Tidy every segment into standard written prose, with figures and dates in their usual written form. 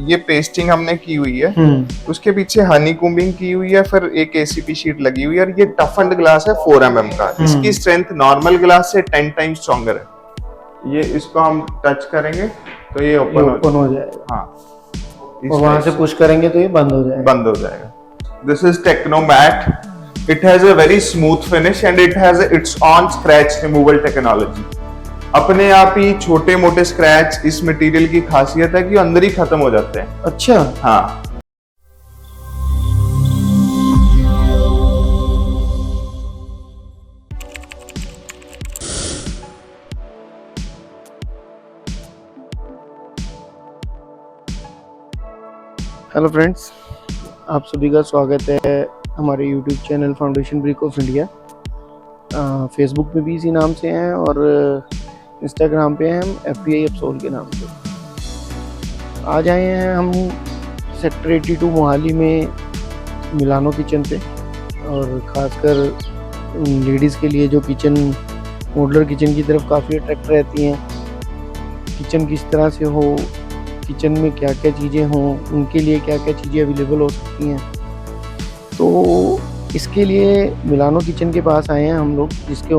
ये पेस्टिंग हमने की हुई है, उसके पीछे हनी कुम्बिंग की हुई है, फिर एक एसीपी शीट लगी हुई है, और ये टफन्ड ग्लास है 4 mm का। इसकी स्ट्रेंथ नॉर्मल ग्लास से 10 टाइम्स स्ट्रॉन्गर है। ये इसको हम टच करेंगे तो ये ओपन हो जाएगा। हाँ, और वहां से पुश करेंगे तो ये बंद हो जाएगा। This is Technomat. It has a very smooth finish and it has its own scratch removal technology. अपने आप ही छोटे मोटे स्क्रैच इस मटेरियल की खासियत है कि अंदर ही खत्म हो जाते हैं। अच्छा। हाँ। हेलो फ्रेंड्स, आप सभी का स्वागत है हमारे YouTube channel foundation brick of India. Facebook पे भी इसी नाम से हैं और इंस्टाग्राम पे हम FBI एप्सोल के नाम से। आज आए हैं हम सेक्टर 82 मोहाली में मिलानो किचन पे, और ख़ासकर लेडीज़ के लिए जो किचन मॉडुलर किचन की तरफ काफ़ी अट्रैक्ट रहती हैं। किचन किस तरह से हो, किचन में क्या क्या चीज़ें हों, उनके लिए क्या क्या चीज़ें अवेलेबल हो सकती हैं, तो इसके लिए मिलानो किचन के पास आए हैं हम लोग, जिसके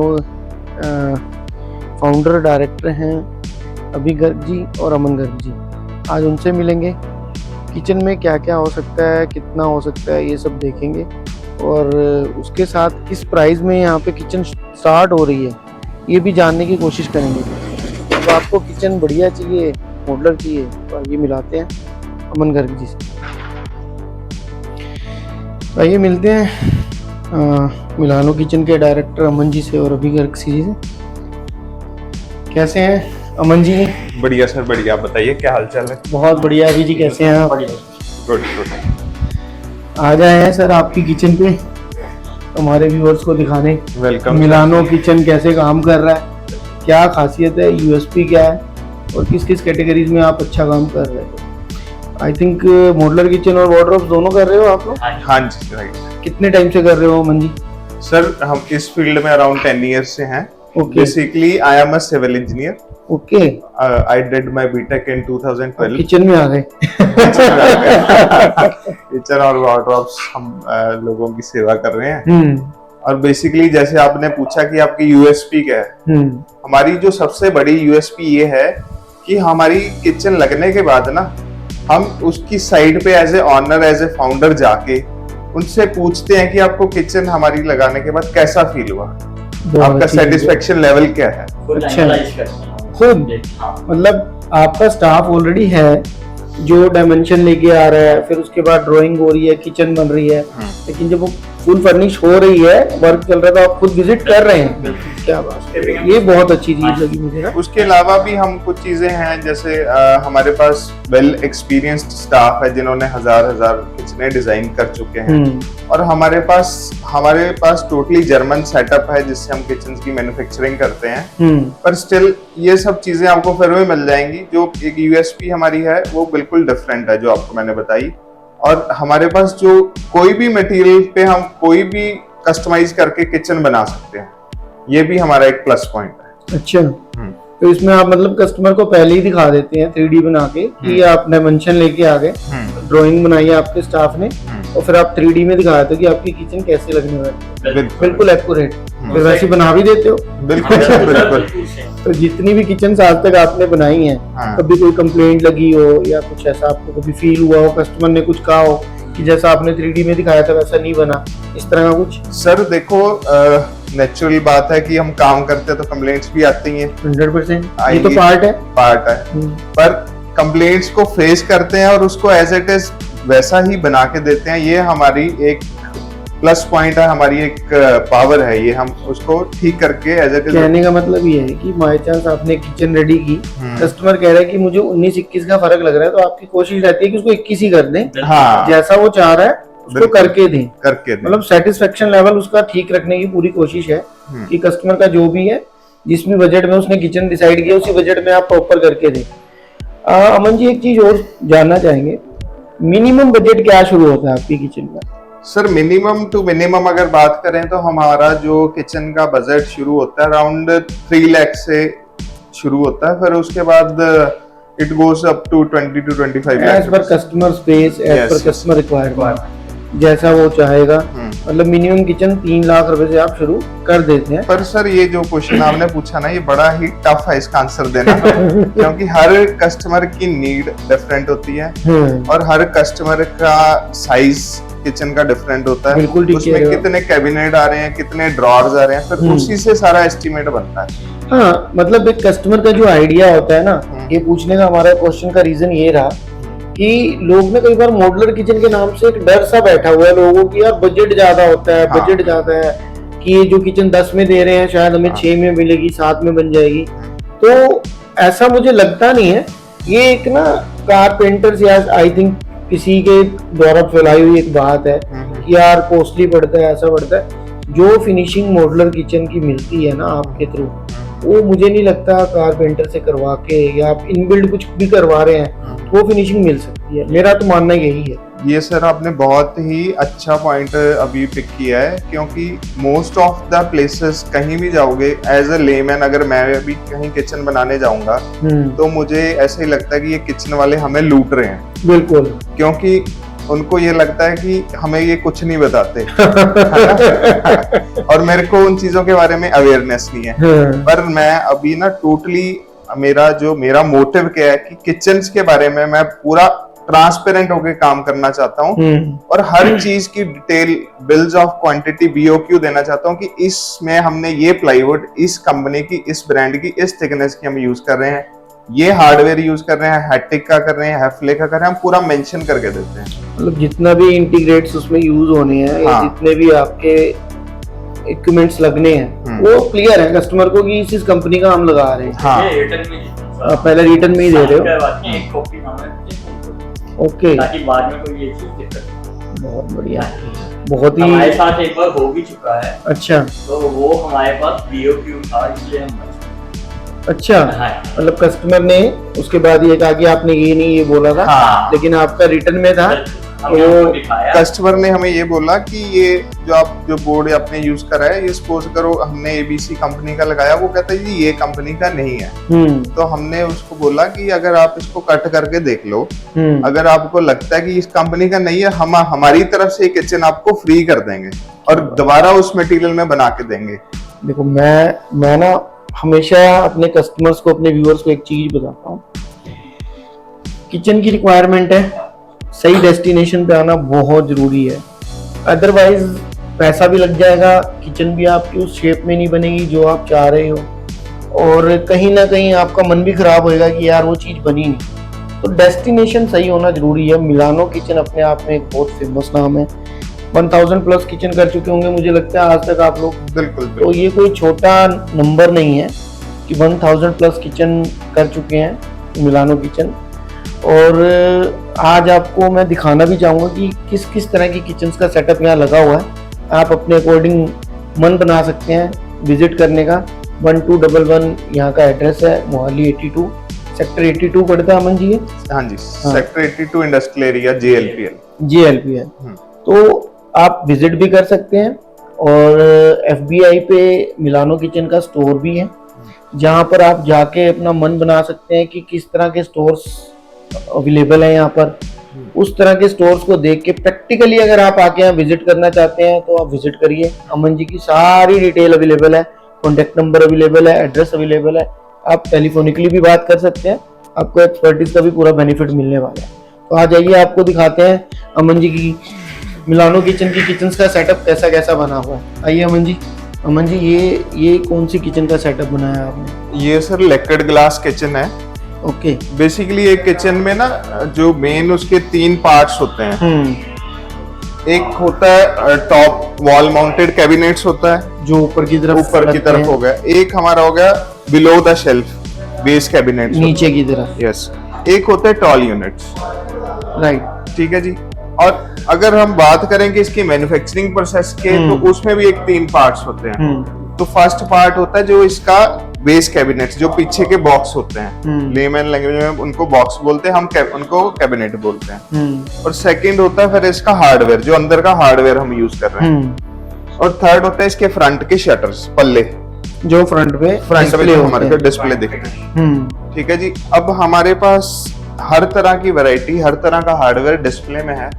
फाउंडर डायरेक्टर हैं अभी गर्ग जी और अमन गर्ग जी। आज उनसे मिलेंगे, किचन में क्या क्या हो सकता है, कितना हो सकता है, ये सब देखेंगे, और उसके साथ किस प्राइस में यहाँ पे किचन स्टार्ट हो रही है ये भी जानने की कोशिश करेंगे। तो आपको किचन बढ़िया चाहिए, मॉडुलर चाहिए, तो आइए मिलाते हैं अमन गर्ग जी से। तो आइए मिलते हैं मिलानो किचन के डायरेक्टर अमन जी से और अभी गर्ग जी से। कैसे हैं अमन जी? बढ़िया सर, बढ़िया। आप बताइए क्या हाल चाल है? बहुत बढ़िया। अभी जी कैसे हैं आप? Good good. आ जाए हैं सर आपकी किचन पे हमारे व्यूअर्स को दिखाने। वेलकम। मिलानो किचन कैसे काम कर रहा है, क्या खासियत है, USP क्या है, और किस किस कैटेगरीज में आप अच्छा काम कर रहे हो। आई थिंक मॉडुलर किचन और वार्डरोब दोनों कर रहे हो आप लोग? हाँ जी, राइट। कितने टाइम से कर रहे हो अमन जी? सर हम इस फील्ड में अराउंड 10 years से हैं। Basically I am a civil engineer. Okay. I did my BTech in 2012। Kitchen में आ गए। किचन और वार्डरोब्स हम लोगों की सेवा कर रहे हैं। और बेसिकली जैसे आपने पूछा कि आपकी USP क्या है, हमारी जो सबसे बड़ी USP ये है कि हमारी किचन लगने के बाद ना हम उसकी साइड पे as a owner, as a founder जाके उनसे पूछते हैं कि आपको किचन हमारी लगाने के बाद कैसा फील हुआ, आपका सेटिस्फेक्शन लेवल क्या है। खुद मतलब आपका स्टाफ ऑलरेडी है जो डायमेंशन लेके आ रहा है, फिर उसके बाद ड्राइंग हो रही है, किचन बन रही है, लेकिन जब वो फुल फर्निश हो रही है, वर्क चल रहा है, तो आप खुद विजिट कर रहे हैं। क्या बात है, ये बहुत अच्छी चीज लगी मुझे। उसके अलावा भी हम कुछ चीजें हैं, जैसे हमारे पास वेल एक्सपीरियंस्ड स्टाफ है जिन्होंने हजार किचनें डिजाइन कर चुके हैं, और हमारे पास टोटली जर्मन सेटअप है जिससे हम किचन की मैन्युफैक्चरिंग करते हैं। पर स्टिल ये सब चीजें आपको फिर भी मिल जाएंगी। जो एक USP हमारी है वो बिल्कुल डिफरेंट है जो आपको मैंने बताई, और हमारे पास जो कोई भी मटेरियल पे हम कोई भी कस्टमाइज करके किचन बना सकते हैं, ये भी हमारा एक प्लस पॉइंट है। अच्छा, तो इसमें आप मतलब कस्टमर को पहले ही दिखा देते हैं 3D बना के कि आप डायमेंशन लेके आ गए, ड्राइंग बनाई है आपके स्टाफ ने, और फिर आप 3D में दिखा देते हो कि आपकी किचन कैसे लगने वाली है। बिल्कुल एक्यूरेट। फिर वैसे बना भी देते हो? बिल्कुल बिल्कुल। तो जितनी भी किचन आज तक आपने बनाई है, कभी कोई कंप्लेंट लगी हो या कुछ ऐसा आपको कभी फील हुआ हो, कस्टमर ने कुछ कहा हो कि जैसा आपने 3D में दिखाया था वैसा नहीं बना, इस तरह का कुछ? सर देखो, नेचुरल बात है कि हम काम करते हैं तो कंप्लेंट्स भी आती हैं। 100%। ये तो पार्ट है। पर कंप्लेंट्स को फेस करते हैं और उसको एज इट इज वैसा ही बना के देते हैं। ये हमारी एक प्लस पॉइंट है, हमारी एक पावर है। ये हम उसको ठीक करके एज इट इज। कहने का मतलब ये है कि बाय चांस आपने किचन रेडी की, कस्टमर कह रहा है कि मुझे 19-21 का फर्क लग रहा है, तो आपकी कोशिश रहती है कि उसको 21 ही कर दें। हाँ, जैसा वो चाह रहा है उसको करके दें। मतलब सेटिस्फेक्शन लेवल उसका ठीक रखने की पूरी कोशिश है कि कस्टमर का जो भी है, जिस भी बजट में उसने किचन डिसाइड किया, उसी बजट में आप प्रॉपर करके दें। अमन जी, एक चीज और जानना चाहेंगे, मिनिमम बजट क्या शुरू होता है आपकी किचन का? सर मिनिमम टू मिनिमम अगर बात करें तो हमारा जो किचन का बजट शुरू होता है अराउंड 3 लाख से शुरू होता है। फिर उसके बाद It goes up to 20 to 25 as lakh पर कस्टमर स्पेस, एज Yes, पर yes. कस्टमर रिक्वायरमेंट, जैसा वो चाहेगा। मतलब मिनिमम किचन 3 लाख रुपए से आप शुरू कर देते हैं। पर सर ये जो क्वेश्चन आपने पूछा ना, ये बड़ा ही टफ है इसका आंसर देना क्योंकि हर कस्टमर की नीड डिफरेंट होती है और हर कस्टमर का साइज किचन का डिफरेंट होता है। बिल्कुल ठीक उसमें कह रहे हो। कितने कैबिनेट आ रहे हैं, कितने ड्रॉर्स आ रहे हैं, फिर उसी से सारा एस्टिमेट बनता है। हाँ, मतलब एक कस्टमर का जो आइडिया होता है ना, ये पूछने का हमारा क्वेश्चन का रीजन ये रहा कि लोग ना कई बार मॉड्यूलर किचन के नाम से एक डर सा बैठा हुआ है लोगों की, यार बजट ज्यादा होता है, हाँ। बजट ज्यादा है कि ये जो किचन 10 में दे रहे हैं शायद हमें 6 में मिलेगी, 7 में बन जाएगी। तो ऐसा मुझे लगता नहीं है। ये एक ना कारपेंटर्स या आई थिंक किसी के द्वारा फैलाई हुई एक बात है कि यार कॉस्टली पड़ता है, ऐसा पड़ता है। जो फिनिशिंग मॉड्यूलर किचन की मिलती है ना आपके थ्रू, वो मुझे नहीं लगता कारपेंटर से करवा के या आप इनबिल्ड कुछ भी करवा रहे हैं वो फिनिशिंग मिल सकती है। मेरा तो मानना यही है। ये सर आपने बहुत ही अच्छा पॉइंट अभी पिक किया है, क्योंकि मोस्ट ऑफ द प्लेसेस कहीं भी जाओगे एज अ लेमैन, अगर मैं भी कहीं किचन बनाने जाऊंगा तो मुझे ऐसा ही लगता है कि ये किचन वाले हमें लूट रहे हैं। बिल्कुल, क्योंकि उनको ये लगता है कि हमें ये कुछ नहीं बताते और मेरे को उन चीजों के बारे में अवेयरनेस नहीं है। पर मैं अभी ना टोटली मेरा मोटिव क्या है कि किचन्स के बारे में मैं पूरा ट्रांसपेरेंट होकर काम करना चाहता हूँ और हर चीज की detail, bills of quantity, BOQ देना चाहता हूँ कि इसमें हमने ये प्लाईवुड इस कंपनी की, इस ब्रांड की, इस थिकनेस की हम यूज कर रहे हैं, ये हार्डवेयर यूज कर रहे हैं, हैटिक का कर रहे हैं, हैफले का कर रहे हैं, हम पूरा मेंशन करके देते हैं। मतलब जितना भी इंटीग्रेट्स उसमें यूज होने हैं या जितने भी आपके इक्विपमेंट्स लगने हैं वो क्लियर है कस्टमर को कि इस कंपनी का हम लगा रहे हैं। हाँ, पहले रिटर्न में ही दे रहे हो। ओके, ताकि बाद में कोई ये चीज दिक्कत। बहुत बढ़िया, बहुत ही हमारे साथ एक बार हो भी चुका है। अच्छा, तो वो हमारे पास बीओक्यू था इसलिए हम अच्छा, मतलब कस्टमर ने उसके बाद ये कहा कि आपने ये नहीं ये बोला था, हाँ। लेकिन आपका रिटर्न में था। तो दिखाया कस्टमर ने हमें ये बोला कि ये जो बोर्ड आपने यूज करा है, ये सपोज करो हमने एबीसी कंपनी का लगाया, वो कहता है जी ये कंपनी का नहीं है। तो हमने उसको बोला कि अगर आप इसको कट करके देख लो, अगर आपको लगता है कि इस कंपनी का नहीं है, हम हमारी तरफ से किचन आपको फ्री कर देंगे और दोबारा उस मटेरियल में बना के देंगे। देखो मैं ना हमेशा अपने कस्टमर्स को, अपने व्यूअर्स को एक चीज बताता हूँ, किचन की रिक्वायरमेंट है, सही डेस्टिनेशन पे आना बहुत जरूरी है। अदरवाइज पैसा भी लग जाएगा, किचन भी आपकी उस शेप में नहीं बनेगी जो आप चाह रहे हो, और कहीं ना कहीं आपका मन भी खराब होएगा कि यार वो चीज बनी नहीं। तो डेस्टिनेशन सही होना जरूरी है। मिलानो किचन अपने आप में एक बहुत फेमस नाम है, 1000 प्लस किचन कर चुके होंगे मुझे लगता है आज तक आप लोग। बिल्कुल। तो ये कोई छोटा नंबर नहीं है कि 1000 प्लस किचन कर चुके हैं मिलानो किचन। और आज आपको मैं दिखाना भी चाहूँगा कि किस किस तरह की किचन्स का सेटअप यहाँ लगा हुआ है। आप अपने अकॉर्डिंग मन बना सकते हैं विजिट करने का। 1211 यहाँ का एड्रेस है, मोहाली 82 सेक्टर 82 पड़ता है अमन जी। हाँ जी, सेक्टर 82 इंडस्ट्रियल एरिया JLPL। तो आप विजिट भी कर सकते हैं और FBI पे मिलानो किचन का स्टोर भी है, जहाँ पर आप जाके अपना मन बना सकते हैं कि किस तरह के स्टोर्स अवेलेबल है यहाँ पर। उस तरह के स्टोर्स को देख के प्रैक्टिकली अगर आप आके यहाँ विजिट करना चाहते हैं तो आप विजिट करिए। अमन जी की सारी डिटेल अवेलेबल है, कॉन्टेक्ट नंबर अवेलेबल है, एड्रेस अवेलेबल है, आप टेलीफोनिकली भी बात कर सकते हैं, आपको एक्सपर्टीज का भी पूरा बेनिफिट मिलने वाला है। तो आ जाइए, आपको दिखाते हैं अमन जी की मिलानो किचन की किचन का सेटअप कैसा कैसा बना हुआ है। आइए अमन जी। अमन जी, ये कौन सी किचन का सेटअप बनाया आपने? ये सर लिक्विड ग्लास किचन है। ओके, बेसिकली एक किचन में ना जो मेन उसके 3 पार्ट्स होते हैं। एक होता है टॉप वॉल माउंटेड कैबिनेट्स होता है जो ऊपर की तरफ हो गया। एक हमारा हो गया below the shelf base cabinet, नीचे की तरफ। यस। एक होता है टॉल यूनिट्स, राइट, ठीक है जी। और अगर हम बात करें कि इसकी मैन्युफैक्चरिंग प्रोसेस के, तो उसमें भी एक 3 पार्ट्स होते हैं। तो फर्स्ट पार्ट होता है जो इसका बेस कैबिनेट, जो पीछे के बॉक्स होते हैं, लेमैन लैंग्वेज में उनको बॉक्स बोलते हैं, हम उनको कैबिनेट बोलते हैं। और सेकंड होता है फिर इसका हार्डवेयर, जो अंदर का हार्डवेयर हम यूज कर रहे हैं। और थर्ड होता है इसके फ्रंट के शटर्स, पल्ले, जो फ्रंट पे हमारे को डिस्प्ले दिखते हैं, ठीक है जी। अब हमारे पास हर तरह की वैरायटी, हर तरह का हार्डवेयर डिस्प्ले में है,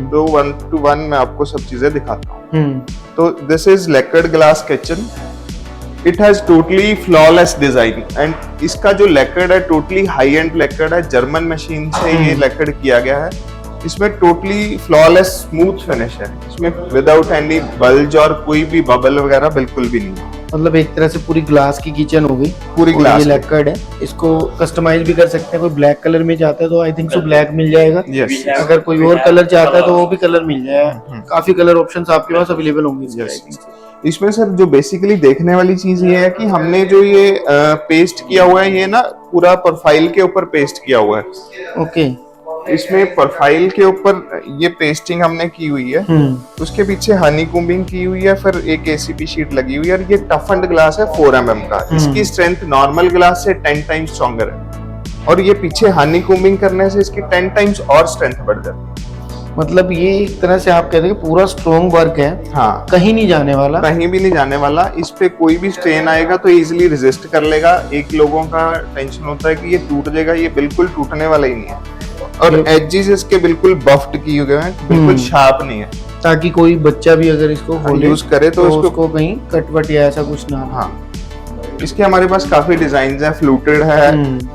तो 1 to 1 मैं आपको सब चीजें दिखाता हूँ। तो this is lacquered glass kitchen. It has totally flawless design and इसका जो लैक्वर्ड है टोटली हाई एंड लैक्वर्ड है, जर्मन मशीन से ये लैक्वर्ड किया गया है। इसमें टोटली फ्लॉलेस स्मूथ फिनिश है, इसमें विदाउट एनी बल्ज और कोई भी बबल वगैरह बिल्कुल भी नहीं है। मतलब एक तरह से पूरी ग्लास की किचन हो गई, पूरी और ग्लास ये लैक्वर्ड है। इसको कस्टमाइज भी कर सकते हैं, कोई ब्लैक कलर में चाहता है तो आई थिंक सो ब्लैक मिल जाएगा। यस अगर कोई और कलर चाहता है तो वो भी कलर मिल जाएगा। काफी कलर ऑप्शंस आपके पास अवेलेबल होंगे इसमें, I think so। इसमें सर जो बेसिकली देखने वाली चीज ये है कि हमने जो ये पेस्ट किया हुआ है, ये ना पूरा प्रोफाइल के ऊपर पेस्ट किया हुआ है। ओके। इसमें प्रोफाइल के ऊपर ये पेस्टिंग हमने की हुई है, उसके पीछे हनी कोम्बिंग की हुई है, फिर एक एसीपी शीट लगी हुई है, और ये टफन्ड ग्लास है 4 mm का। इसकी स्ट्रेंथ नॉर्मल ग्लास से 10 टाइम्स स्ट्रॉन्गर है, और ये पीछे हनी कोम्बिंग करने से इसकी 10 टाइम्स और स्ट्रेंथ बढ़ जाती है। मतलब ये एक तरह से आप कहते हैं कि पूरा स्ट्रॉन्ग वर्क है, हाँ, कहीं नहीं जाने वाला, कहीं भी नहीं जाने वाला। इस पे कोई भी स्ट्रेन आएगा तो इजीली रेजिस्ट कर लेगा। एक लोगों का टेंशन होता है कि ये टूट जाएगा, ये बिल्कुल टूटने वाला ही नहीं है। और एजेस इसके बिल्कुल बफ्ड किए हुए हैं, बिल्कुल शार्प नहीं है, ताकि कोई बच्चा भी अगर इसको यूज करे तो उसको कहीं कटवट या ऐसा कुछ ना। हाँ, इसके हमारे पास काफी डिजाइन है। फ्लूटेड है,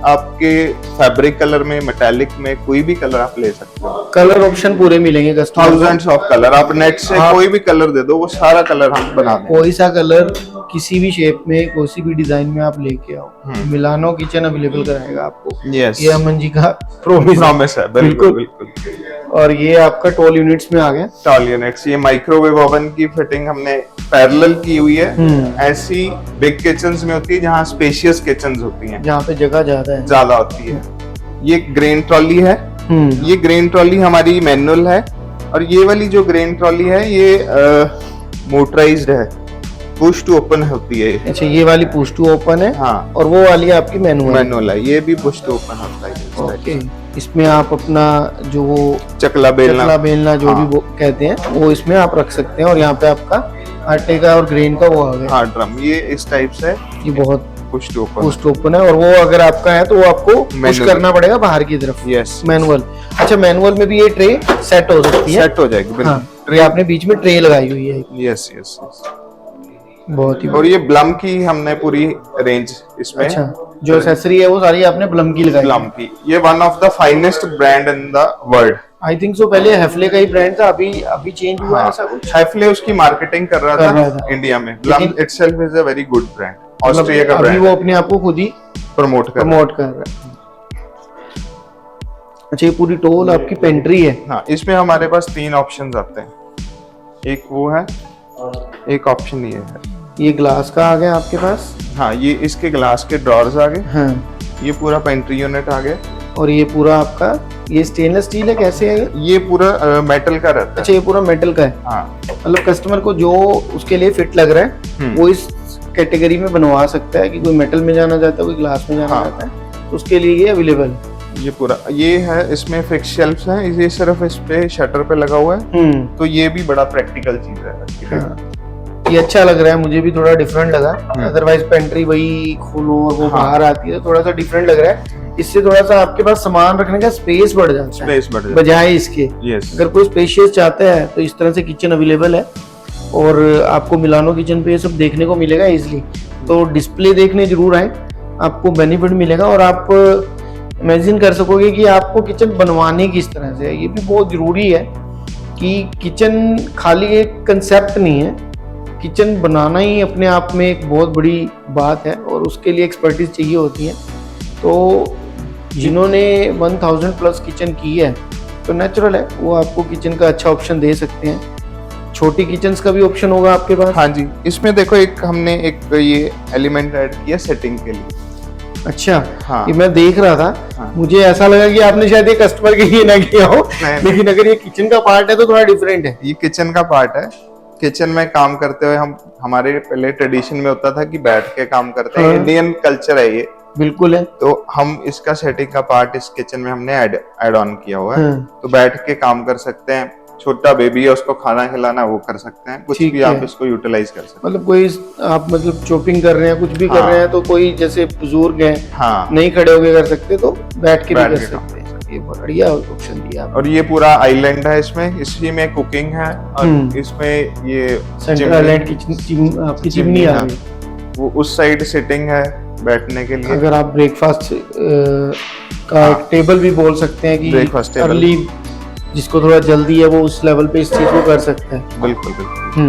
आपके फैब्रिक कलर में, मेटालिक में, कोई भी कलर आप ले सकते हो। कलर ऑप्शन पूरे मिलेंगे कस्टमर को। थाउजेंड्स ऑफ कलर, आप नेट से कोई भी कलर दे दो, वो सारा कलर हम बना देंगे। कोई सा कलर किसी भी शेप में, कोई भी डिजाइन में आप लेके आओ, मिलानो किचन अवेलेबल कराएगा आपको। यस, ये अमन जी का प्रॉमिस है। बिल्कुल बिल्कुल। और ये आपका टॉल यूनिट्स में आ गया। टॉल यूनिट्स, ये माइक्रोवेव ओवन की फिटिंग हमने पैरेलल की हुई है। ऐसी बिग किचन्स में होती है जहाँ स्पेशियस किचन्स होती हैं, जहाँ पे जगह ज्यादा होती है। ये ग्रेन ट्रॉली है। ये ग्रेन ट्रॉली हमारी मैनुअल है, और ये वाली जो ग्रेन ट्रॉली है ये मोटराइज्ड है, पुश टू ओपन होती है। अच्छा, ये वाली पुश टू ओपन है। हाँ, और वो वाली आपकी मैनुअल है, ये भी पुश टू ओपन होता है। ओके। इसमें आप अपना जो वो चकला बेलना जो भी वो कहते हैं वो इसमें आप रख सकते हैं। और यहाँ पे आपका आटे का और ग्रेन का वो आ गया। हाँ, ड्रम ये इस टाइप से, ये बहुत पुश टू ओपन है। और वो अगर आपका है तो वो आपको पुश करना पड़ेगा बाहर की तरफ। Yes, manual. अच्छा, मैनुअल में भी ये ट्रे सेट हो सकती है? सेट हो जाएगी बिल्कुल। ट्रे आपने बीच में ट्रे लगाई हुई है। यस यस, बहुत ही। और ये ब्लम की हमने पूरी रेंज इसमें। अच्छा, जो एक्सेसरी है वो सारी आपने ब्लम की लगाई। ब्लम की, ये one of the finest brand in the world. I think so पहले हैफले का ही ब्रांड था, अभी चेंज हुआ है ऐसा कुछ। हैफले उसकी मार्केटिंग कर रहा था इंडिया में। Blum itself is a very good brand, Austria का ब्रांड। अभी वो अपने आप को खुद ही प्रमोट कर रहा है। अच्छा, ये पूरी टोल आपकी पेंट्री है। हाँ, इसमें हमारे पास 3 ऑप्शंस आते हैं। एक वो है, एक ऑप्शन ये है। ये ग्लास का आ गया आपके पास। हाँ, ये इसके ग्लास के ड्रॉर्स आ गए। हाँ, ये पूरा पेंट्री यूनिट आ गया। और ये पूरा आपका, ये स्टेनलेस स्टील है, कैसे है ये पूरा मेटल का रहता है। अच्छा, ये पूरा मेटल का है। हाँ, मतलब कस्टमर को जो उसके लिए फिट लग रहा है वो इस कैटेगरी में बनवा सकता है, कि कोई मेटल में जाना चाहता है, कोई ग्लास में जाना चाहता है, तो उसके लिए ये अवेलेबल है। ये पूरा ये है, इसमें फिक्स शेल्फ्स हैं, ये सिर्फ इस पे शटर पे लगा हुआ है। तो ये भी बड़ा प्रैक्टिकल चीज है। ये अच्छा लग रहा है, मुझे भी थोड़ा डिफरेंट लगा। अदरवाइज पेंट्री वही खोलो और वो बाहर आती है, थोड़ा सा डिफरेंट लग रहा है। इससे थोड़ा सा आपके पास सामान रखने का स्पेस बढ़ जाता है बजाय इसके। अगर कोई स्पेशियस चाहता है तो इस तरह से किचन अवेलेबल है, और आपको मिलानो किचन पे ये सब देखने को मिलेगा इजिली। तो डिस्प्ले देखने जरूर आए, आपको बेनिफिट मिलेगा, और आप इमेजिन कर सकोगे कि आपको किचन बनवाने किस तरह से है। ये भी बहुत जरूरी है कि किचन खाली एक कंसेप्ट नहीं है, किचन बनाना ही अपने आप में एक बहुत बड़ी बात है, और उसके लिए एक्सपर्टीज चाहिए होती है। तो जिन्होंने 1000 प्लस किचन की है तो नेचुरल है वो आपको किचन का अच्छा ऑप्शन दे सकते हैं। छोटी किचन्स का भी ऑप्शन होगा आपके पास। हाँ जी, इसमें देखो एक हमने एक ये एलिमेंट ऐड किया सेटिंग के लिए। अच्छा, हाँ, ये मैं देख रहा था। हाँ, मुझे ऐसा लगा कि आपने शायद ये कस्टमर के लिए ना किया हो, लेकिन अगर ये किचन का पार्ट है तो थोड़ा डिफरेंट है। ये किचन का पार्ट है। किचन में काम करते हुए हमारे पहले ट्रेडिशन में होता था कि बैठ के काम करते हैं। इंडियन कल्चर है ये, बिल्कुल है। तो हम इसका सेटिंग का पार्ट इस किचन में हमने ऐड ऑन किया हुआ है। तो बैठ के काम कर सकते हैं, छोटा बेबी है उसको खाना खिलाना वो कर सकते हैं, कुछ ठीक भी है। आप इसको यूटिलाइज कर सकते मतलब कोई आप मतलब चॉपिंग कर रहे हैं, कुछ भी कर हाँ। रहे हैं, तो कोई जैसे बुजुर्ग हैं हैं। हाँ, नहीं खड़े होके कर सकते तो बैठ के भी बैठ कर के काम सकते हैं। ये बढ़िया ऑप्शन दिया आपने। और ये पूरा आइलैंड है, इसमें इसी में कुकिंग है और इसमें ये सेंट्रल चिमनी- आइलैंड की आपकी चिमनी आ हाँ। गई। वो उस साइड सिटिंग है बैठने के लिए। अगर आप ब्रेकफास्ट का हाँ। एक टेबल भी बोल सकते हैं कि Breakfast table। अर्ली जिसको थोड़ा जल्दी है वो उस लेवल पे इस चीज को कर सकता है। बिल्कुल बिल्कुल।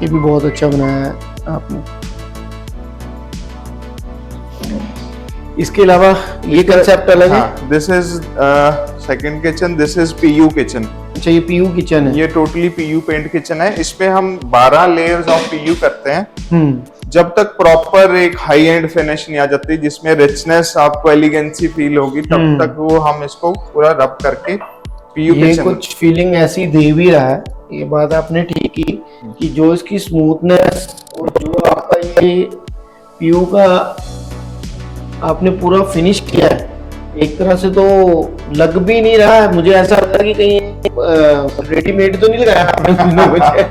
ये भी बहुत अच्छा बनाया है आपने। इसके अलावा ये कंसेप्ट अलग है। This is second kitchen, this is PU kitchen. अच्छा, ये पीयू किचन है। ये टोटली पीयू पेंट किचन है। इसमें हम 12 लेयर्स ऑफ पीयू करते हैं जब तक प्रॉपर एक हाई एंड फिनिश नहीं आ जाती जिसमें रिचनेस आपको एलिगेंसी फील होगी, तब तक वो हम इसको पूरा रब करके पीयू ये किचन। कुछ फीलिंग ऐसी दे भी रहा है, ये बात आपने ठीक की कि जो इसकी स्मूथनेस और जो आपका ये पीयू का आपने पूरा फिनिश किया है, एक तरह से तो लग भी नहीं रहा है। मुझे ऐसा लगता है कि कहीं रेडीमेड तो नहीं लगाया आपने मुझे।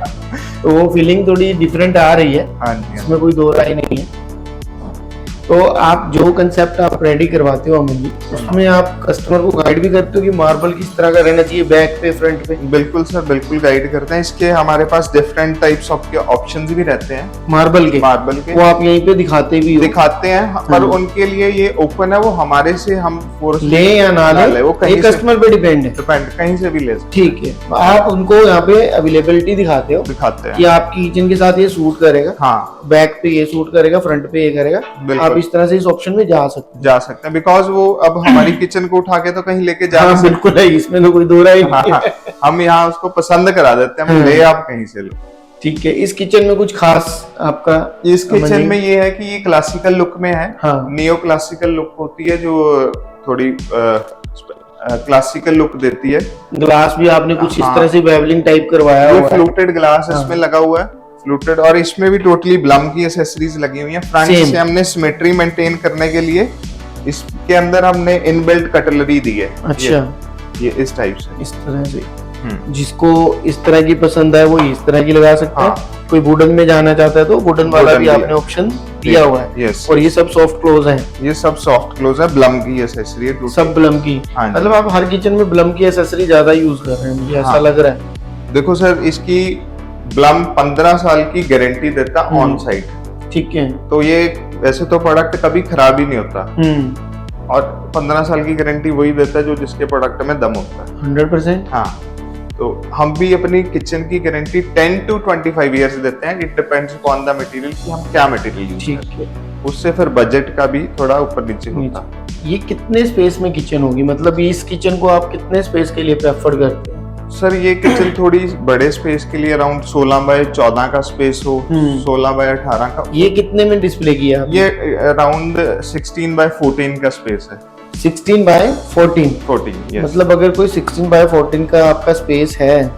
तो वो फीलिंग थोड़ी डिफरेंट आ रही है, हाँ जी, हाँ। इसमें कोई दो राय नहीं है। तो आप जो कंसेप्ट आप रेडी करवाते हो अमन, उसमें आप कस्टमर को गाइड भी करते हो कि मार्बल किस तरह का रहना चाहिए, बैक पे फ्रंट पे? बिल्कुल सर, बिल्कुल गाइड करते हैं। इसके हमारे पास डिफरेंट टाइप्स ऑफ के ऑप्शंस भी रहते हैं मार्बल के वो आप यहीं पे दिखाते भी हो। दिखाते हैं, पर उनके लिए ये ओपन है, वो हमारे से हम फोर्स ले या ना ले वो ये कहीं से कस्टमर पे डिपेंड है। डिपेंड, कहीं से भी ले सकते ठीक है, आप उनको यहाँ पे अवेलेबिलिटी दिखाते हो हैं, दिखाते कि हैं। आपकी किचन के साथ ये सूट करेगा, हाँ, बैक पे ये सूट करेगा, फ्रंट पे ये करेगा। बिल्कुल। आप इस तरह से इस ऑप्शन में जा सकते जा सकते हैं, बिकॉज वो अब हमारी किचन को उठा के तो कहीं लेके जा हैं। नहीं हाँ सकते। बिल्कुल है, इसमें तो कोई दो राय नहीं हाँ, है। हम यहाँ उसको पसंद करा देते हैं, ले आप कहीं से लो। ठीक है, इस किचन में कुछ खास आपका? इस किचन में ये है कि ये क्लासिकल लुक में है। हाँ। नियो क्लासिकल लुक होती है जो थोड़ी क्लासिकल लुक देती है। ग्लास भी आपने कुछ इस हाँ। तरह से बेवलिंग टाइप करवाया ये हुआ है। फ्लूटेड ग्लास इसमें लगा हुआ है, फ्लूटेड, और इसमें भी टोटली ब्लम की एसेसरीज लगी हुई है। Front Same। से हमने सिमेट्री मेंटेन करने के लिए इसके अंदर हमने इनबिल्ट कटलरी दी है। अच्छा, ये इस टाइप से। इस तरह से जिसको इस तरह की पसंद है वो इस तरह की लगा सकता हाँ। है। कोई वुडन में जाना चाहता है तो वुडन वाला वुडन भी भी आपने है। ऑप्शन दिया हुआ है। यस, और ये सब सॉफ्ट क्लोज है, ये सब सॉफ्ट क्लोज है, ब्लम की एसेसरी है टोटली। सब ब्लम की। हाँ जी। मतलब आप हर किचन में ब्लम की एसेसरी ज्यादा यूज कर रहे हैं, मुझे ऐसा हाँ। लग रहा है। देखो सर, इसकी ब्लम 15 साल की गारंटी देता ऑन साइट। ठीक है। तो ये वैसे तो प्रोडक्ट कभी खराब ही नहीं होता, और 15 साल की गारंटी वही देता है जो जिसके प्रोडक्ट में दम होता है। 100%। हाँ, तो हम भी अपनी किचन की गारंटी 10 to 25 इयर्स देते हैं। It depends upon the material कि हम क्या मटेरियल यूज ठीक करते है। हैं, उससे फिर बजट का भी थोड़ा ऊपर नीचे होता है। ये कितने स्पेस में किचन होगी? मतलब इस किचन को आप कितने स्पेस के लिए प्रेफर करते हैं? सर ये किचन थोड़ी बड़े स्पेस के लिए अराउंड 16 बाय 14 का स्पेस हो, 16 बाय 18 का। ये कितने में डिस्प्ले किया आपने? ये अराउंड 16 बाय 14 का स्पेस है। 16 बाय 14। 14, यस। मतलब अगर कोई 16 बाय 14 का आपका स्पेस है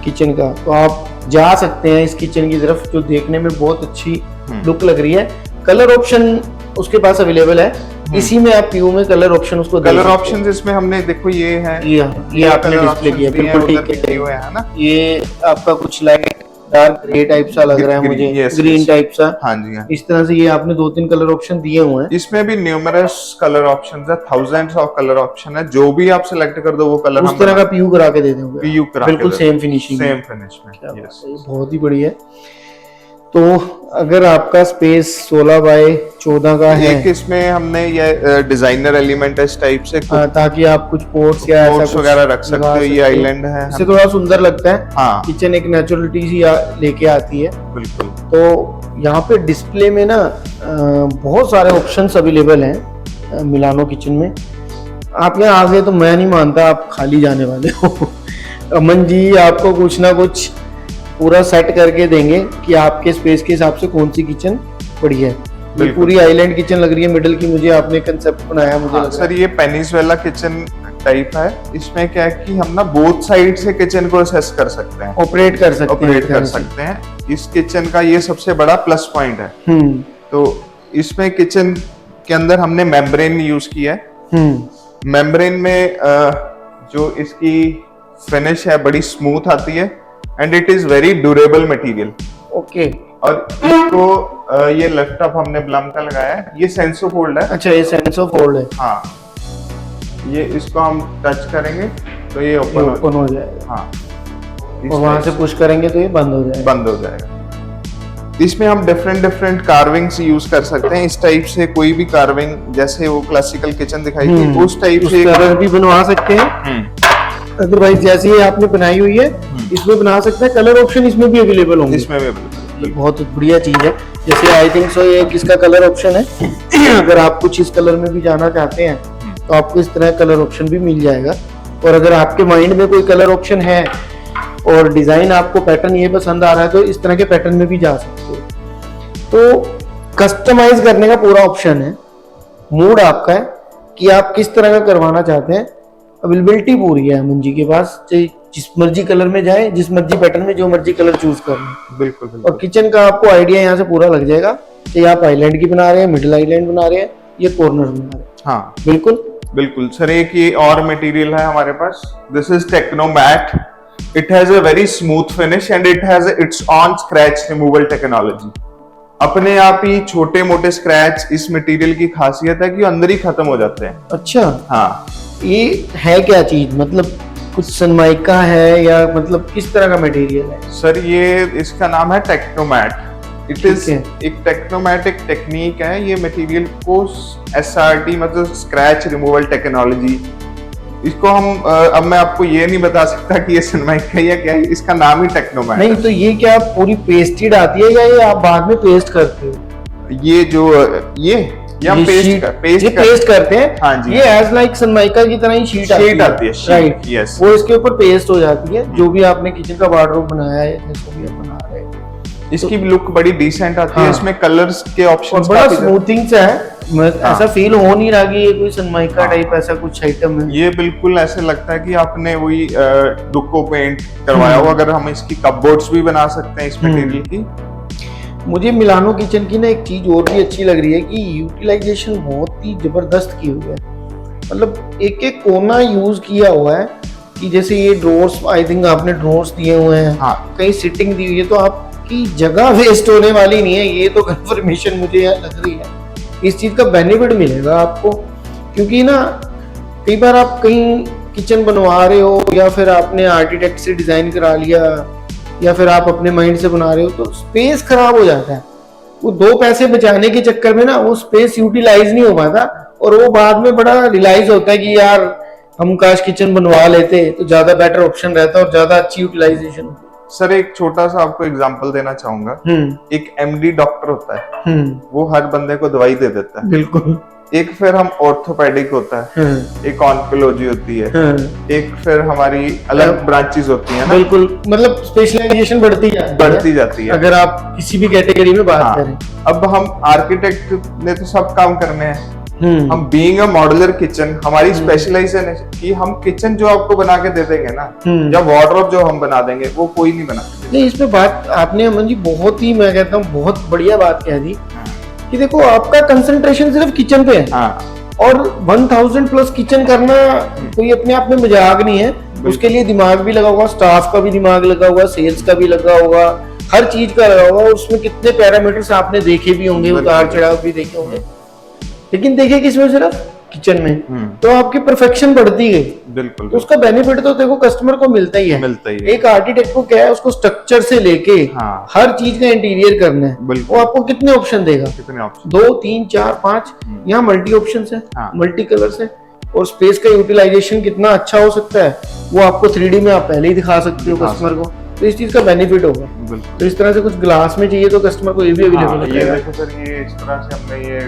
किचन का, तो आप जा सकते हैं इस किचन की तरफ, जो देखने में बहुत अच्छी लुक लग रही है। कलर ऑप्शन उसके पास अवेलेबल है, इसी में आप पीयू में कलर ऑप्शन उसको दे कलर सकते हैं। ऑप्शंस इसमें हमने देखो ये है, ये आपने कलर डिस्प्ले किया, options भी हैं, बिल्कुल उधर ठीक भी है। है ना। ये आपका कुछ लाइट डार्क ग्रे टाइप सा लग रहा है Green, मुझे, yes, ग्रीन yes। टाइप सा। हाँ जी, हाँ। इस तरह से ये आपने 2-3 कलर ऑप्शन दिए हुए हैं। इसमें भी न्यूमरस कलर ऑप्शंस है, थाउजेंड्स ऑफ कलर ऑप्शन है। जो भी आप सिलेक्ट कर दो वो कलर उस तरह का पीयू करा के दे दोगे, पीयू करा के बिल्कुल दे सेम फिनिशिंग, सेम फिनिश में। क्या यस। बात है, ये बहुत ही बढ़िया है। तो अगर आपका स्पेस 16 बाय 14 का है, एक इसमें हमने ये डिजाइनर एलिमेंट है इस टाइप से, ताकि आप कुछ पोर्ट्स या ऐसा पोर्ट्स कुछ वगैरह रख सकते लगा हो। ये आइलैंड है। इससे थोड़ा सुंदर लगता है। हाँ, किचन एक नेचुरलिटी सी लेके आती है। बिल्कुल। तो यहाँ पे डिस्प्ले में ना बहुत सारे ऑप्शंस अवेलेबल हैं मिलानो किचन में। आप यहाँ आ गए तो मैं नहीं मानता आप खाली जाने वाले हो। अमन जी आपको कुछ ना कुछ पूरा सेट करके देंगे कि आपके स्पेस के हिसाब से कौन सी किचन बढ़िया है। ये बिल्कुल। पूरी आइलैंड किचन लग रही है मिडिल की, मुझे आपने कंसेप्ट बनाया, मुझे हाँ, लग रहा सर ये पेनिसुएला किचन टाइप है। इसमें क्या है कि हम ना बोथ साइड से किचन को असेस कर सकते हैं, है ऑपरेट कर सकते हैं, ऑपरेट एक कर तरह से। सकते हैं। इस किचन का ये सबसे बड़ा प्लस पॉइंट है। तो इसमें किचन के अंदर हमने मेम्ब्रेन यूज किया है। मेम्ब्रेन में जो इसकी फिनिश है बड़ी स्मूथ आती है and it is very durable material. Okay. और इसको ये लैपटॉप हमने ब्लम का लगाया है, ये सेंसो फोल्ड है। अच्छा, ये सेंसो फोल्ड है। हाँ, ये इसको हम टच करेंगे तो ये ओपन हो जाएगा। हाँ, और वहां से पुश करेंगे तो ये बंद हो जाएगा। इसमें हम डिफरेंट कार्विंग्स यूज कर सकते हैं। इस टाइप से कोई भी कार्विंग, जैसे वो क्लासिकल किचन दिखाई थी उस टाइप से कलर भी बनवा सकते हैं। अदरवाइज जैसे ये आपने बनाई हुई है इसमें बना सकते हैं। कलर ऑप्शन इसमें भी अवेलेबल होंगे। इसमें भी अवेलेबल। बहुत बढ़िया चीज है। जैसे आई थिंक सो ये किसका कलर ऑप्शन है। अगर आप कुछ इस कलर में भी जाना चाहते हैं तो आपको इस तरह कलर ऑप्शन भी मिल जाएगा। और अगर आपके माइंड में कोई कलर ऑप्शन है और डिजाइन आपको पैटर्न ये पसंद आ रहा है तो इस तरह के पैटर्न में भी जा सकते हो। तो कस्टमाइज करने का पूरा ऑप्शन है। मूड आपका है कि आप किस तरह का करवाना चाहते हैं। अवेलेबिलिटी पूरी है अमन जी के पास, जिस मर्जी कलर में जाए, जिस मर्जी पैटर्न में जो मर्जी कलर चूज कर लें। बिल्कुल। और किचन का आपको आइडिया यहाँ से पूरा लग जाएगा कि आप आइलैंड की बना रहे हैं, मिडिल आइलैंड बना रहे हैं, ये कॉर्नर बना रहे हैं। हाँ बिल्कुल सर। एक ये और मटेरियल है हमारे पास, this is Technomat. It has a very smooth finish and it has its own scratch removal technology. अपने आप ही छोटे मोटे स्क्रैच इस मटेरियल की खासियत है कि अंदर ही खत्म हो जाते हैं। अच्छा। हाँ, ये है क्या चीज, मतलब कुछ सनमाइका है या मतलब किस तरह का मटेरियल है? सर ये इसका नाम है टेक्नोमैट। इट इज एक टेक्नोमैटिक टेक्निक है। ये मटेरियल को SRT मतलब स्क्रैच रिमूवल टेक्नोलॉजी, इसको हम अब मैं आपको ये नहीं बता सकता कि ये सनमाइका है या क्या है, इसका नाम ही टेक्नोमैट। नहीं तो ये क्या पूरी पेस्टेड आती है या ये आप बाद में पेस्ट करते हो? ये जो ये हम पेस्ट करते हैं। हाँ जी। ये एज लाइक सनमाइका की तरह ही शीट आती है। Right, yes. वो इसके ऊपर पेस्ट हो जाती है। जो भी आपने किचन का वार्डरोब बनाया है जिसको भी आप बना रहे हैं, इसकी लुक बड़ी डिसेंट आती है। इसमें कलर्स के ऑप्शंस बड़ा स्मूथिंग से है। ऐसा फील हो नहीं रहा कि ये कोई सनमाइका टाइप ऐसा कुछ आइटम है। ये बिल्कुल ऐसे लगता है कि आपने वही डुको पेंट करवाया हो। अगर हम इसकी कपबोर्ड्स भी बना सकते हैं इस मटेरियल की। मुझे मिलानो किचन की ना एक चीज और भी अच्छी लग रही है कि यूटिलाइजेशन बहुत ही जबरदस्त की हुई है। मतलब एक एक कोना यूज किया हुआ है कि जैसे ये ड्रॉर्स, आई थिंक आपने ड्रॉर्स दिए हुए हैं। हाँ। कहीं सिटिंग दी हुई है तो आपकी जगह वेस्ट होने वाली नहीं है। ये तो कंफर्मेशन मुझे यहाँ लग रही है। इस चीज का बेनिफिट मिलेगा आपको, क्योंकि ना कई बार आप कहीं किचन बनवा रहे हो या फिर आपने आर्किटेक्ट से डिजाइन करा लिया या फिर आप अपने माइंड से बना रहे हो तो स्पेस खराब हो जाता है। वो 2 पैसे बचाने के चक्कर में ना वो स्पेस यूटिलाइज नहीं हो पाता और वो बाद में बड़ा रियलाइज होता है कि यार हम काश किचन बनवा लेते तो ज्यादा बेटर ऑप्शन रहता और ज्यादा अच्छी यूटिलाइजेशन होती। सर एक छोटा सा आपको एग्जांपल देना चाहूंगा। एक MD डॉक्टर होता है, वो हर बंदे को दवाई दे देता है। बिल्कुल। एक फिर हम ऑर्थोपेडिक होता है, एक ऑन्कोलॉजी होती है, एक फिर हमारी अलग ब्रांचेस होती है ना। बिल्कुल, मतलब स्पेशलाइजेशन बढ़ती जाती है अगर आप किसी भी कैटेगरी में बात करें। अब हम आर्किटेक्ट ने तो सब काम करने हैं। हम बीइंग अ मॉड्यूलर किचन, हमारी स्पेशलाइजेशन है कि हम किचन जो आपको बना के दे देंगे ना या वार्डरोब जो हम बना देंगे वो कोई नहीं बना सकता। नहीं, इसमें बात आपने अमन जी बहुत ही, मैं कहता हूँ बहुत बढ़िया बात कह दी कि देखो आपका कंसंट्रेशन सिर्फ किचन पे है। और 1000 प्लस किचन करना कोई अपने आप में मजाक नहीं है। उसके लिए दिमाग भी लगा होगा, स्टाफ का भी दिमाग लगा होगा, सेल्स का भी लगा होगा, हर चीज का लगा होगा। उसमें कितने पैरामीटर्स आपने देखे भी होंगे, उतार चढ़ाव भी देखे होंगे। लेकिन देखिए किसमें, सिर्फ किचन में, तो आपकी परफेक्शन बढ़ती गई। बिल्कुल। तो उसका बेनिफिट तो देखो कस्टमर को मिलता ही है। एक आर्किटेक्ट को क्या है, उसको स्ट्रक्चर से लेके हर चीज का इंटीरियर करना है। वो आपको कितने ऑप्शन देगा? 2, 3, 4, 5। यहाँ मल्टी ऑप्शन है, मल्टी कलर्स है। और स्पेस का यूटिलाइजेशन कितना अच्छा हो सकता है वो आपको 3D में आप पहले ही दिखा सकते हो कस्टमर को। तो इस चीज का बेनिफिट होगा। तो इस तरह से कुछ ग्लास में चाहिए तो कस्टमर को ये भी अवेलेबल है। ये देखो सर, ये इस तरह से हमने ये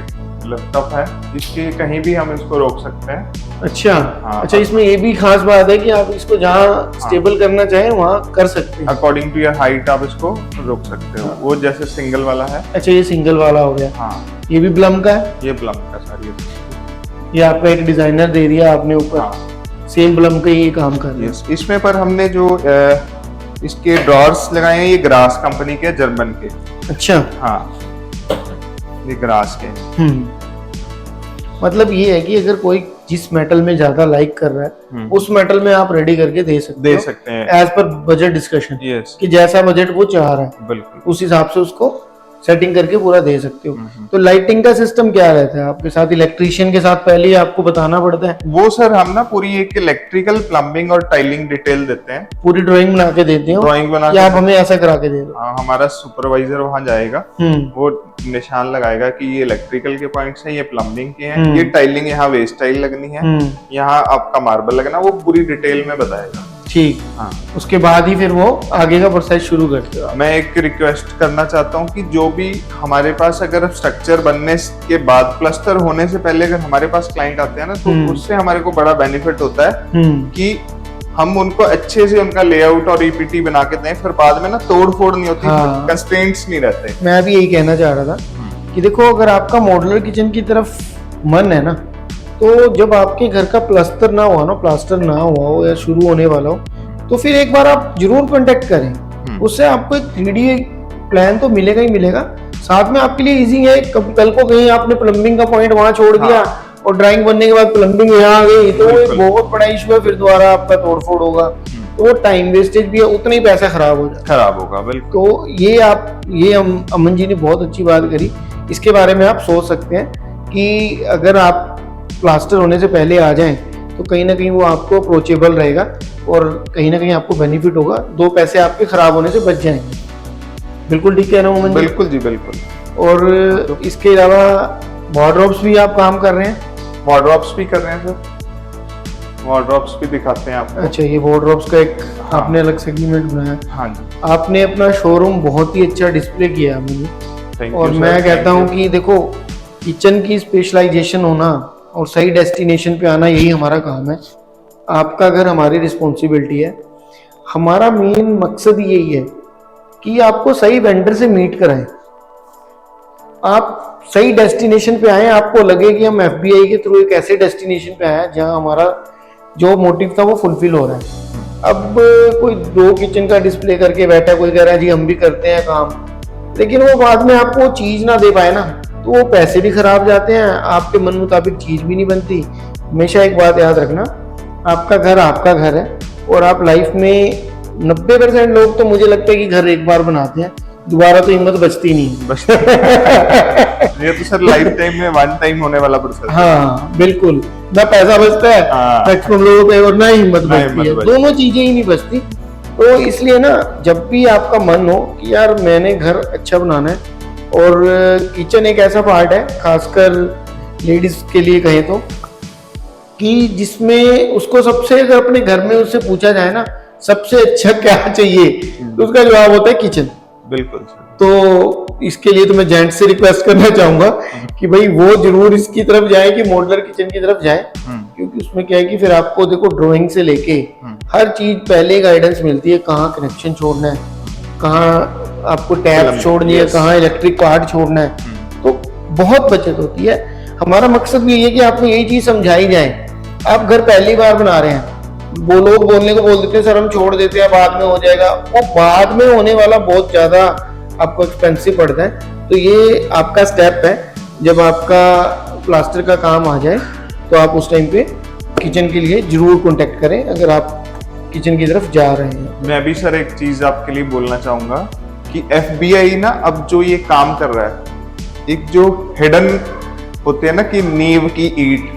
लैपटॉप है, इसके कहीं भी हम इसको रोक सकते हैं। अच्छा। अच्छा, इसमें ये भी खास बात है कि आप इसको जहाँ स्टेबल करना चाहें वहाँ कर सकते हैं। अकॉर्डिंग टू योर हाइट आप इसको रोक सकते हो। वो जैसे सिंगल वाला है। अच्छा, ये सिंगल वाला हो गया। ये भी ब्लम का है? ये ब्लम का सर। ये आपका एक डिजाइनर दे दिया आपने ऊपर, सेम ब्लम का ही काम कर रहा है। इसमें पर हमने जो इसके ड्रॉर्स लगाए हैं, ये ग्रास कंपनी के, जर्मन के। अच्छा। ये ग्रास के। मतलब ये है कि अगर कोई जिस मेटल में ज्यादा लाइक कर रहा है उस मेटल में आप रेडी करके दे सकते हैं as per budget discussion, yes कि जैसा बजट वो चाह रहा है बिल्कुल उस हिसाब से उसको सेटिंग करके पूरा दे सकते हो। तो लाइटिंग का सिस्टम क्या रहता है आपके साथ? इलेक्ट्रीशियन के साथ पहले ही आपको बताना पड़ता है? वो सर हम ना पूरी एक इलेक्ट्रिकल प्लम्बिंग और टाइलिंग डिटेल देते हैं, पूरी ड्राइंग बना के देते हो ड्राइंग बना या आप हमें ऐसा करा के दे दो? हाँ, हमारा सुपरवाइजर वहां जाएगा, वो निशान लगाएगा कि ये इलेक्ट्रिकल के पॉइंट्स हैं, ये प्लम्बिंग के हैं, ये टाइलिंग यहाँ वेस्ट टाइल लगनी है, यहाँ आपका मार्बल लगना, वो पूरी डिटेल में बताएगा। ठीक, हाँ। उसके बाद ही फिर वो आगे का प्रोसेस शुरू करते हो। मैं एक रिक्वेस्ट करना चाहता हूँ कि जो भी हमारे पास अगर स्ट्रक्चर बनने के बाद प्लास्टर होने से पहले अगर हमारे पास क्लाइंट आते हैं ना, तो उससे हमारे को बड़ा बेनिफिट होता है कि हम उनको अच्छे से उनका लेआउट और ईपीटी बना के दें, फिर बाद में ना तोड़ फोड़ नहीं होती, कंस्ट्रेंट्स नहीं रहते। मैं भी यही कहना चाह रहा था कि देखो अगर आपका मॉड्यूलर किचन की तरफ मन है ना, तो जब आपके घर का प्लास्टर ना हुआ हो या शुरू होने वाला हो, तो फिर एक बार आप जरूर कांटेक्ट करें, उससे आपको एक 3D प्लान तो मिलेगा ही मिलेगा, साथ में आपके लिए इजी है। कल को कहीं आपने प्लम्बिंग का पॉइंट वहां छोड़ दिया और ड्राइंग बनने के बाद प्लम्बिंग यहाँ आ गई, तो एक बहुत बड़ा इशू है, फिर दोबारा आपका तोड़फोड़ होगा, तो वो टाइम वेस्टेज भी है, उतना ही पैसा खराब होगा बिल्कुल। तो ये अमन जी ने बहुत अच्छी बात करी, इसके बारे में आप सोच सकते हैं कि अगर आप प्लास्टर होने से पहले आ जाएं तो कहीं ना कहीं वो आपको अप्रोचेबल रहेगा और कहीं ना कहीं आपको बेनिफिट होगा, 2 पैसे आपके खराब होने से बच जाएंगे। बिल्कुल ठीक कह रहा हूँ अमन जी? बिल्कुल जी बिल्कुल। और इसके अलावा वार्डरोब्स भी आप काम कर रहे हैं? वार्डरोब्स भी कर रहे हैं सर, वार्डरोब्स भी दिखाते हैं आपको। अच्छा, ये वार्डरोब्स का एक आपने अलग सेगमेंट बनाया? हाँ जी। आपने अपना शोरूम बहुत ही अच्छा डिस्प्ले किया है मुझे, और मैं कहता हूँ कि देखो किचन की स्पेशलाइजेशन होना और सही डेस्टिनेशन पे आना, यही हमारा काम है। आपका घर हमारी रिस्पॉन्सिबिलिटी है। हमारा मेन मकसद यही है कि आपको सही वेंडर से मीट कराएं, आप सही डेस्टिनेशन पे आए, आपको लगे कि हम FBI के थ्रू एक ऐसे डेस्टिनेशन पे आए जहां हमारा जो मोटिव था वो फुलफिल हो रहा है। अब कोई 2 किचन का डिस्प्ले करके बैठा, कोई कह रहा है जी हम भी करते हैं काम, लेकिन वो बाद में आपको चीज ना दे पाए ना, तो वो पैसे भी खराब जाते हैं, आपके मन मुताबिक चीज भी नहीं बनती। हमेशा एक बात याद रखना, आपका घर है, और आप लाइफ में 90% लोग तो मुझे लगता है कि घर एक बार बनाते हैं, दोबारा तो हिम्मत बचती नहीं ये तो सर लाइफ टाइम में वन टाइम होने वाला प्रोसेस। हाँ बिल्कुल, ना पैसा बचता है मैक्सिमम लोगों पे, और ना हिम्मत बचती है, दोनों चीजें ही नहीं बचती। तो इसलिए ना जब भी आपका मन हो कि यार मैंने घर अच्छा बनाना है, और किचन एक ऐसा पार्ट है खासकर लेडीज के लिए कहें तो, कि जिसमें उसको सबसे, अगर अपने घर में उससे पूछा जाए ना सबसे अच्छा क्या चाहिए, तो उसका जवाब होता है किचन। बिल्कुल। तो इसके लिए तो मैं जेंट से रिक्वेस्ट करना चाहूंगा कि भाई वो जरूर इसकी तरफ जाए, कि मॉड्यूलर किचन की तरफ जाए, क्योंकि उसमें क्या है कि फिर आपको देखो ड्राइंग से लेके हर चीज पहले गाइडेंस मिलती है, कहाँ कनेक्शन छोड़ना है, कहाँ आपको टैप छोड़नी है, कहाँ इलेक्ट्रिक पार्ट छोड़ना है, तो बहुत बचत होती है। हमारा मकसद भी ये है कि आपको यही चीज समझाई जाए। आप घर पहली बार बना रहे हैं, वो लोग बोलने को बोल देते हैं सर हम छोड़ देते हैं, बाद में हो जाएगा, वो बाद में होने वाला बहुत ज्यादा आपको एक्सपेंसिव पड़ता है। तो ये आपका स्टेप है, जब आपका प्लास्टर का काम आ जाए तो आप उस टाइम पे किचन के लिए जरूर कांटेक्ट करें, अगर आप किचन की तरफ जा रहे हैं। मैं भी सर एक चीज आपके लिए बोलना चाहूंगा कि FBI ना अब जो ये काम कर रहा है, एक जो हिडन होते हैं ना कि नींव की ईंट,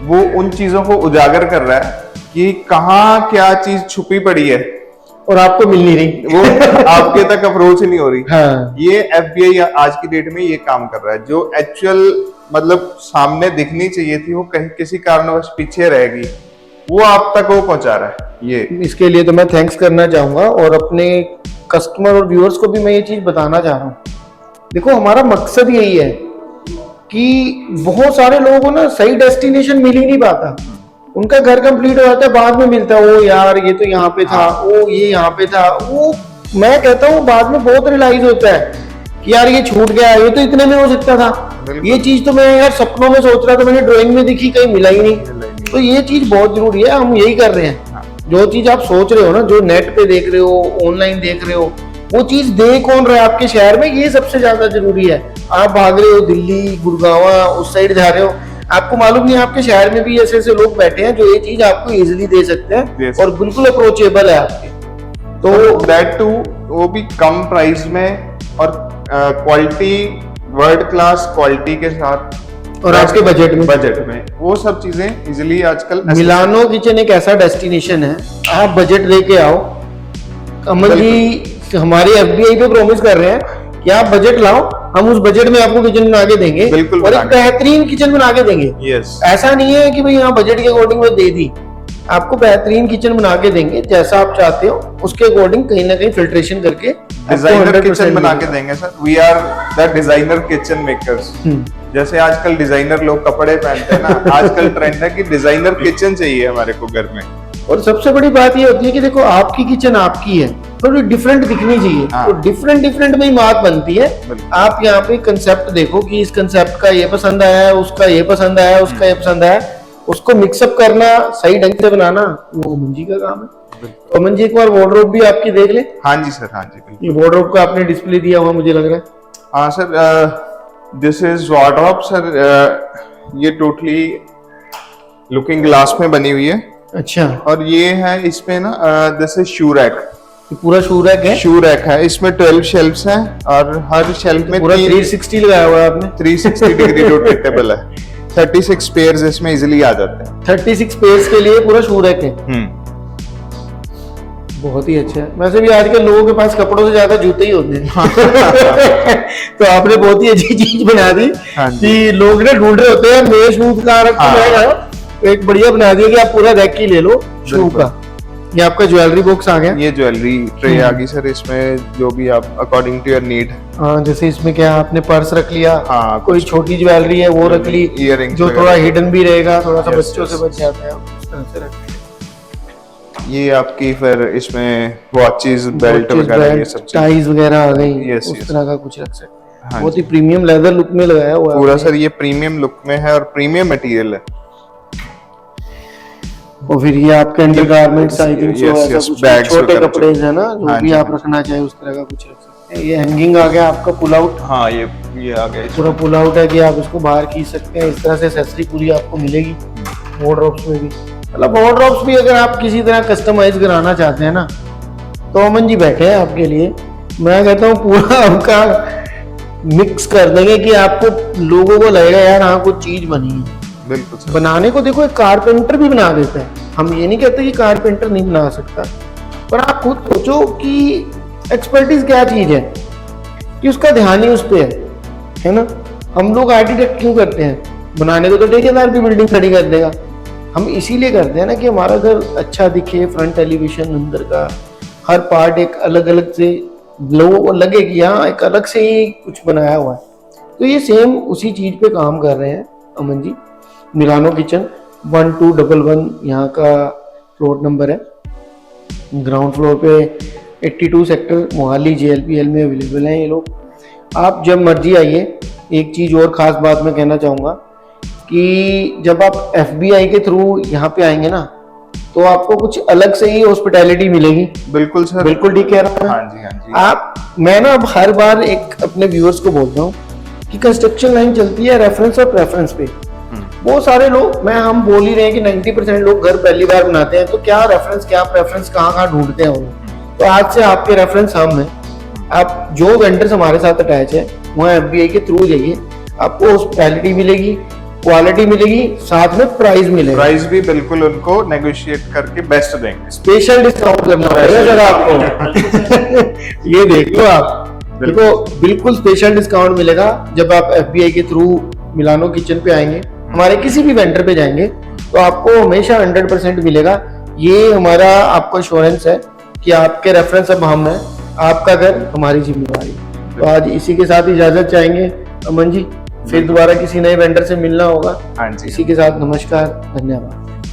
वो उन चीजों को उजागर कर रहा है कि कहाँ क्या चीज छुपी पड़ी है और आपको मिल नहीं रही, वो आपके तक अप्रोच नहीं हो रही। हाँ। ये FBI आज की डेट में ये काम कर रहा है, जो एक्चुअल मतलब सामने दिखनी चाहिए थी वो कहीं किसी कारणवश पीछे रह गई, वो आप तक वो पहुंचा रहा है। ये इसके लिए तो मैं थैंक्स करना चाहूंगा, और अपने कस्टमर और व्यूअर्स को भी मैं ये चीज बताना चाह रहा हूँ। देखो हमारा मकसद यही है कि बहुत सारे लोगों को ना सही डेस्टिनेशन मिल ही नहीं पाता, उनका घर कंप्लीट हो जाता है, बाद में मिलता है, ओ यार ये तो यहाँ पे था, ओ ये यहाँ पे था, वो मैं कहता हूँ बाद में बहुत रियलाइज होता है कि यार ये छूट गया, ये तो इतने में हो सकता था, ये चीज तो मैं यार सपनों में सोच रहा था, मैंने ड्राइंग में दिखी, कहीं मिला ही नहीं। तो ये चीज बहुत जरूरी है, हम यही कर रहे हैं। जो चीज आप सोच रहे हो ना, जो नेट पे देख रहे हो, ऑनलाइन देख रहे हो, वो चीज दे कौन रहा है आपके शहर में, ये सबसे ज्यादा जरूरी है। आप भाग रहे हो दिल्ली, गुड़गांव, उस साइड जा रहे हो, आपको मालूम नहीं, आपके शहर में भी ऐसे ऐसे लोग बैठे हैं जो ये चीज आपको इजीली दे सकते हैं Yes. और बिल्कुल अप्रोचेबल है आपके। तो दैट टू वो भी कम प्राइस में और क्वालिटी, वर्ल्ड क्लास क्वालिटी के साथ और आपके बजट में वो सब चीजें इजीली आजकल मिलानो किचन एक ऐसा डेस्टिनेशन है, आप बजट लेके आओ। अमन जी हमारे एफबीआई पे प्रॉमिस कर रहे हैं कि आप बजट लाओ, हम उस बजट में आपको किचन बना के देंगे, बिल्कुल और एक बना के। बेहतरीन किचन बना के देंगे। यस, ऐसा नहीं है कि भाई यहाँ बजट के अकॉर्डिंग वो दे दी, आपको बेहतरीन किचन बना के देंगे जैसा आप चाहते हो, उसके अकॉर्डिंग कहीं ना कहीं फिल्ट्रेशन करके डिजाइनर किचन बना के देंगे sir. We are the designer kitchen makers. जैसे आजकल डिजाइनर लोग कपड़े पहनते हैं ना, आजकल ट्रेंड है कि डिजाइनर किचन चाहिए हमारे को घर में। और सबसे बड़ी बात ये होती है कि देखो आपकी किचन आपकी है, थोड़ी डिफरेंट दिखनी चाहिए, हाँ। तो डिफरेंट में ही बात बनती है। बिल्कुल। आप यहाँ पे कंसेप्ट देखो कि इस कंसेप्ट का ये पसंद आया है, उसका ये पसंद आया है, उसका ये पसंद आया है, उसको मिक्सअप करना, सही ढंग से बनाना, वो अमन जी का काम है। तो अमन जी एक बार वार्डरोब भी आपकी देख ले। हाँ जी सर, हाँ जी बिल्कुल। ये वार्डरोब का आपने डिस्प्ले दिया हुआ मुझे लग रहा है। हाँ sir, this is wardrobe sir. ये टोटली लुकिंग ग्लास में बनी हुई है, अच्छा, और ये है इसमें ना दिस इज शू रैक। ये पूरा शू रैक है, शू रैक है, इसमें 12 शेल्फ्स हैं और हर शेल्फ में पूरा 360 लगाया हुआ है आपने। 360 डिग्री रोटेटेबल है। 36 पेयर्स इसमें इजीली आ जाते हैं। 36 पेयर्स के लिए पूरा शू रैक है, बहुत ही अच्छा है। वैसे भी आजकल लोगों के पास कपड़ों से ज्यादा जूते ही होते हैं। तो आपने बहुत ही अच्छी चीज बना दी हाँ जी। कि लोग ना ढूंढ रहे होते हैं मेरे शूज का रखा, तो एक बढ़िया बना दिया कि आप पूरा रैक ही ले लो शू बिल्कुल। का। ये आपका ज्वेलरी बॉक्स आ गया। ये ज्वेलरी ट्रे आ गई सर, इसमें जो भी आप अकॉर्डिंग टू योर नीड। हाँ, जैसे इसमें क्या आपने पर्स रख लिया, हाँ, कोई छोटी ज्वेलरी है वो रख ली, Earrings जो वगैरह। थोड़ा हिडन भी रहेगा, थोड़ा सा Yes, बच्चों yes. से बच जाता है, उस तरह से रख ये आपकी फिर इसमें वॉचेस, बेल्ट वगैरह ये सब चीज़। टाइज वगैरह आ गई, Yes, उस yes. तरह का कुछ रख सकते हैं। हाँ बहुत जी। ही प्रीमियम लेदर लुक में लगाया हुआ है पूरा आपने। सर ये प्रीमियम लुक में है और प्रीमियम मटेरियल है। और फिर ये आपके undergarments I think so, Yes, ऐसा yes, कुछ bags छोटे वगैरह कपड़े है ना, जो हाँ भी जी, आप हाँ रखना चाहे उस तरह का कुछ रख सकते हैं। ये हैंगिंग आ गया आपका पुल आउट, हाँ, ये आ गया इसमें। पूरा पुल आउट है कि आप इसको बाहर खींच सकते हैं। इस तरह से एक्सेसरी पूरी आपको मिलेगी वार्डरोब्स में भी। मतलब वार्डरोब्स भी अगर आप किसी तरह कस्टमाइज कराना चाहते हैं ना, तो अमन जी बैठे हैं आपके लिए। मैं कहता हूँ पूरा आपका मिक्स कर देंगे कि आपको लोगों को लगेगा यार हाँ कुछ चीज बनी है। बिल्कुल सर। बनाने को देखो एक कारपेंटर भी बना देता है, हम ये नहीं कहते कि कारपेंटर नहीं बना सकता, पर आप खुद सोचो कि एक्सपर्टीज क्या चीज है कि उसका ध्यान ही उस पे है ना। हम लोग आर्किटेक्ट क्यों करते हैं, बनाने को तो ठेकेदार भी बिल्डिंग खड़ी कर देगा, हम इसीलिए करते हैं ना कि हमारा घर अच्छा दिखे, फ्रंट एलिवेशन, अंदर का हर पार्ट एक अलग अलग से लोगों को लगे कि यहाँ एक अलग से ही कुछ बनाया हुआ है। तो ये सेम उसी चीज पे काम कर रहे हैं अमन जी। मिलानो किचन 1211 यहाँ का फ्लोर नंबर है, ग्राउंड फ्लोर पे 82 सेक्टर मोहाली JLPL में अवेलेबल हैं ये लोग। आप जब मर्जी आइए। एक चीज़ और ख़ास बात मैं कहना चाहूँगा कि जब आप FBI के थ्रू यहाँ पे आएंगे ना, तो आपको कुछ अलग से ही हॉस्पिटैलिटी मिलेगी। बिल्कुल सर। बिल्कुल ठीक कह रहा हूँ। हाँ जी, हाँ जी। मैं ना अब हर बार एक अपने व्यूअर्स को बोलता हूँ कि कंस्ट्रक्शन लाइन चलती है रेफरेंस और प्रेफरेंस पे। बहुत सारे लोग, हम बोल ही रहे हैं कि 90% लोग घर पहली बार बनाते हैं, तो क्या रेफरेंस क्या प्रेफरेंस कहाँ ढूंढते हैं वो लोग। तो आज से आपके रेफरेंस हम हैं। आप जो वेंडर्स हमारे साथ अटैच है वहाँ FBI के थ्रू जाइए, आपको हॉस्पिटैलिटी मिलेगी, क्वालिटी मिलेगी, साथ में प्राइस मिलेगा। प्राइस भी बिल्कुल उनको नेगोशिएट करके बेस्ट देंगे। स्पेशल डिस्काउंट करना पड़ेगा सर आपको। ये देख लो आप, देखो बिल्कुल स्पेशल डिस्काउंट मिलेगा जब आप FBI के थ्रू मिलानो किचन पे आएंगे। हमारे किसी भी वेंडर पे जाएंगे तो आपको हमेशा 100% मिलेगा। ये हमारा आपको एश्योरेंस है कि आपके रेफरेंस अब हम हैं, आपका घर हमारी जिम्मेवारी। तो आज इसी के साथ इजाजत चाहेंगे अमन जी, फिर दोबारा किसी नए वेंडर से मिलना होगा। हाँ जी। इसी के साथ नमस्कार, धन्यवाद।